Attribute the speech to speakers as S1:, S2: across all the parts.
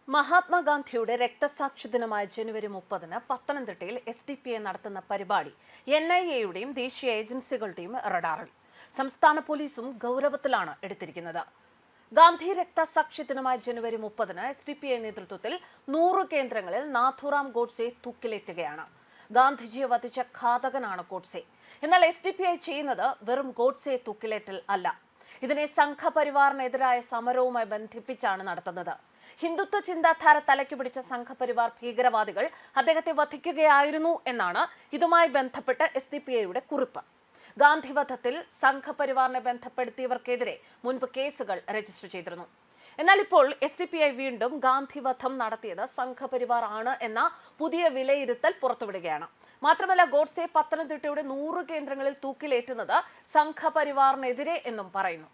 S1: മഹാത്മാഗാന്ധിയുടെ രക്തസാക്ഷി ദിനമായ ജനുവരി 30-ന് പത്തനംതിട്ടയിൽ SDPI നടത്തുന്ന പരിപാടി NIA-യുടെയും ദേശീയ ഏജൻസികളുടെയും റഡാറിൽ. സംസ്ഥാന പോലീസും ഗൗരവത്തിലാണ് എടുത്തിരിക്കുന്നത്. ഗാന്ധി രക്തസാക്ഷി ദിനമായ ജനുവരി 30-ന് SDPI നേതൃത്വത്തിൽ 100 കേന്ദ്രങ്ങളിൽ നാഥുറാം ഗോഡ്സെ തൂക്കിലേറ്റുകയാണ്. ഗാന്ധിജിയെ വധിച്ച ഘാതകനാണ് ഗോഡ്സെ. എന്നാൽ SDPI ചെയ്യുന്നത് വെറും ഗോഡ്സെ തൂക്കിലേറ്റൽ അല്ല. ഇതിനെ സംഘപരിവാറിനെതിരായ സമരവുമായി ബന്ധിപ്പിച്ചാണ് നടത്തുന്നത്. ഹിന്ദുത്വ ചിന്താധാര തലയ്ക്ക് പിടിച്ച സംഘപരിവാർ ഭീകരവാദികൾ അദ്ദേഹത്തെ വധിക്കുകയായിരുന്നു എന്നാണ് ഇതുമായി ബന്ധപ്പെട്ട് SDPIയുടെ കുറിപ്പ്. ഗാന്ധിവധത്തിൽ സംഘപരിവാറിനെ ബന്ധപ്പെടുത്തിയവർക്കെതിരെ മുൻപ് കേസുകൾ രജിസ്റ്റർ ചെയ്തിരുന്നു. എന്നാൽ ഇപ്പോൾ SDPI വീണ്ടും ഗാന്ധിവധം നടത്തിയത് സംഘപരിവാർ ആണ് എന്ന പുതിയ വിലയിരുത്തൽ പുറത്തുവിടുകയാണ്. മാത്രമല്ല, ഗോഡ്സെ പത്തനംതിട്ടയുടെ 100 കേന്ദ്രങ്ങളിൽ തൂക്കിലേറ്റുന്നത് സംഘപരിവാറിനെതിരെ എന്നും പറയുന്നു.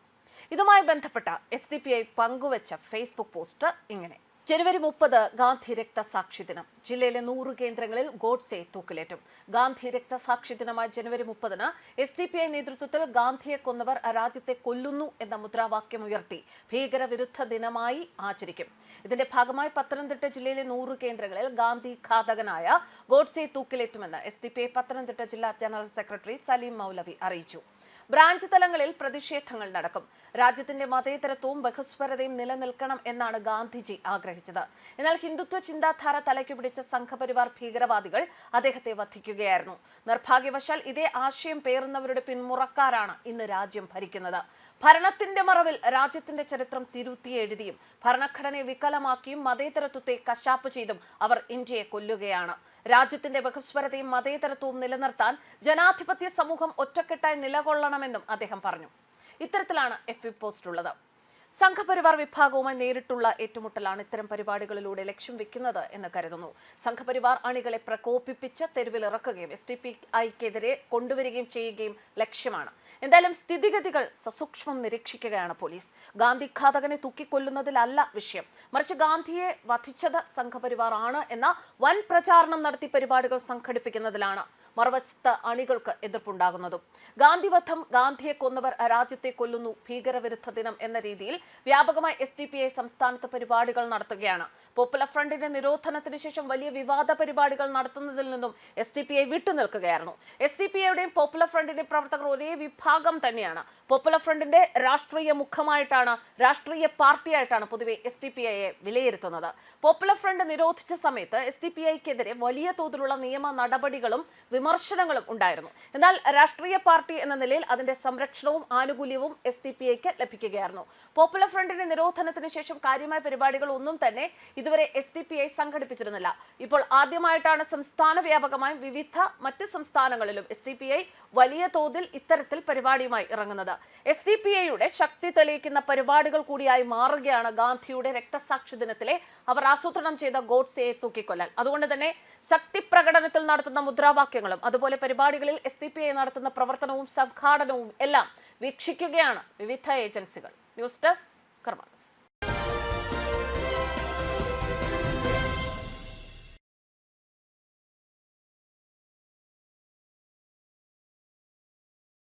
S1: ഇതുമായി ബന്ധപ്പെട്ട SDPI പങ്കുവച്ച ഫേസ്ബുക്ക് പോസ്റ്റ് ഇങ്ങനെ: ജനുവരി 30 ഗാന്ധി രക്തസാക്ഷി ദിനം. ജില്ലയിലെ 100 കേന്ദ്രങ്ങളിൽ ഗോഡ്സെ തൂക്കിലേറ്റും. ഗാന്ധി രക്തസാക്ഷി ദിനമായ ജനുവരി 30-ന് SDPI നേതൃത്വത്തിൽ ഗാന്ധിയെ കൊന്നവർ രാജ്യത്തെ കൊല്ലുന്നു എന്ന മുദ്രാവാക്യമുയർത്തി ഭീകരവിരുദ്ധ ദിനമായി ആചരിക്കും. ഇതിന്റെ ഭാഗമായി പത്തനംതിട്ട ജില്ലയിലെ 100 കേന്ദ്രങ്ങളിൽ ഗാന്ധി ഘാതകനായ ഗോഡ്സെ തൂക്കിലേറ്റുമെന്ന് SDPI പത്തനംതിട്ട ജില്ലാ ജനറൽ സെക്രട്ടറി സലീം മൗലവി അറിയിച്ചു. ബ്രാഞ്ച് തലങ്ങളിൽ പ്രതിഷേധങ്ങൾ നടക്കും. രാജ്യത്തിന്റെ മതേതരത്വവും ബഹുസ്വരതയും നിലനിൽക്കണം എന്നാണ് ഗാന്ധിജി ആഗ്രഹിച്ചത്. എന്നാൽ ഹിന്ദുത്വ ചിന്താധാര തലയ്ക്ക് പിടിച്ച സംഘപരിവാർ ഭീകരവാദികൾ അദ്ദേഹത്തെ വധിക്കുകയായിരുന്നു. നിർഭാഗ്യവശാൽ ഇതേ ആശയം പേറുന്നവരുടെ പിന്മുറക്കാരാണ് ഇന്ന് രാജ്യം ഭരിക്കുന്നത്. ഭരണത്തിന്റെ മറവിൽ രാജ്യത്തിന്റെ ചരിത്രം തിരുത്തി എഴുതിയും ഭരണഘടനയെ വികലമാക്കിയും മതേതരത്വത്തെ കശാപ്പ് ചെയ്തും അവർ ഇന്ത്യയെ കൊല്ലുകയാണ്. രാജ്യത്തിന്റെ ബഹുസ്വരതയും മതേതരത്വവും നിലനിർത്താൻ ജനാധിപത്യ സമൂഹം ഒറ്റക്കെട്ടായി നിലകൊള്ളണമെന്നും അദ്ദേഹം പറഞ്ഞു. ഇത്തരത്തിലാണ് FB പോസ്റ്റ് ഉള്ളത്. സംഘപരിവാർ വിഭാഗവുമായി നേരിട്ടുള്ള ഏറ്റുമുട്ടലാണ് ഇത്തരം പരിപാടികളിലൂടെ ലക്ഷ്യം വെക്കുന്നത് എന്ന് കരുതുന്നു. സംഘപരിവാർ അണികളെ പ്രകോപിപ്പിച്ച് തെരുവിലിറക്കുകയും SDPIക്കെതിരെ കൊണ്ടുവരികയും ചെയ്യുകയും ലക്ഷ്യമാണ്. എന്തായാലും സ്ഥിതിഗതികൾ സസൂക്ഷ്മം നിരീക്ഷിക്കുകയാണ് പോലീസ്. ഗാന്ധി ഘാതകനെ തൂക്കിക്കൊല്ലുന്നതിലല്ല വിഷയം, മറിച്ച് ഗാന്ധിയെ വധിച്ചത് സംഘപരിവാർ ആണ് എന്ന വൻ പ്രചാരണം നടത്തി പരിപാടികൾ സംഘടിപ്പിക്കുന്നതിലാണ് മറുവശത്ത് അണികൾക്ക് എതിർപ്പുണ്ടാകുന്നതും. ഗാന്ധിവധം, ഗാന്ധിയെ കൊന്നവർ രാജ്യത്തെ കൊല്ലുന്നു, ഭീകരവിരുദ്ധ ദിനം എന്ന രീതിയിൽ വ്യാപകമായി SDPI സംസ്ഥാനത്ത് പരിപാടികൾ നടത്തുകയാണ്. പോപ്പുലർ ഫ്രണ്ടിന്റെ നിരോധനത്തിന് ശേഷം വലിയ വിവാദ പരിപാടികൾ നടത്തുന്നതിൽ നിന്നും SDPI വിട്ടുനിൽക്കുകയായിരുന്നു. SDPIയുടെയും പോപ്പുലർ ഫ്രണ്ടിന്റെയും പ്രവർത്തകർ ഒരേ വിഭാഗം തന്നെയാണ്. പോപ്പുലർ ഫ്രണ്ടിന്റെ രാഷ്ട്രീയ മുഖമായിട്ടാണ്, രാഷ്ട്രീയ പാർട്ടിയായിട്ടാണ് പൊതുവെ SDPIയെ വിലയിരുത്തുന്നത്. പോപ്പുലർ ഫ്രണ്ട് നിരോധിച്ച സമയത്ത് SDPIക്കെതിരെ വലിയ തോതിലുള്ള നിയമ നടപടികളും വിമർശനങ്ങളും ഉണ്ടായിരുന്നു. എന്നാൽ രാഷ്ട്രീയ പാർട്ടി എന്ന നിലയിൽ അതിന്റെ സംരക്ഷണവും ആനുകൂല്യവും SDPIക്ക് ലഭിക്കുകയായിരുന്നു. പോപ്പുലർ ഫ്രണ്ടിന്റെ നിരോധനത്തിന് ശേഷം കാര്യമായ പരിപാടികൾ ഒന്നും തന്നെ ഇതുവരെ SDPI സംഘടിപ്പിച്ചിരുന്നില്ല. ഇപ്പോൾ ആദ്യമായിട്ടാണ് സംസ്ഥാന വ്യാപകമായും വിവിധ മറ്റ് സംസ്ഥാനങ്ങളിലും SDPI വലിയ തോതിൽ ഇത്തരത്തിൽ പരിപാടിയുമായി ഇറങ്ങുന്നത്. SDPIയുടെ ശക്തി തെളിയിക്കുന്ന പരിപാടികൾ കൂടിയായി മാറുകയാണ് ഗാന്ധിയുടെ രക്തസാക്ഷി ദിനത്തിലെ അവർ ആസൂത്രണം ചെയ്ത ഗോഡ്സെയെ തൂക്കിക്കൊല്ലാൻ. അതുകൊണ്ട് തന്നെ ശക്തി പ്രകടനത്തിൽ നടത്തുന്ന മുദ്രാവാക്യങ്ങളും അതുപോലെ പരിപാടികളിൽ SDPI നടത്തുന്ന പ്രവർത്തനവും സംഘാടനവും എല്ലാം വീക്ഷിക്കുകയാണ് വിവിധ ഏജൻസികൾ. ന്യൂസ് ഡെസ്ക് കർമ്മ ന്യൂസ്.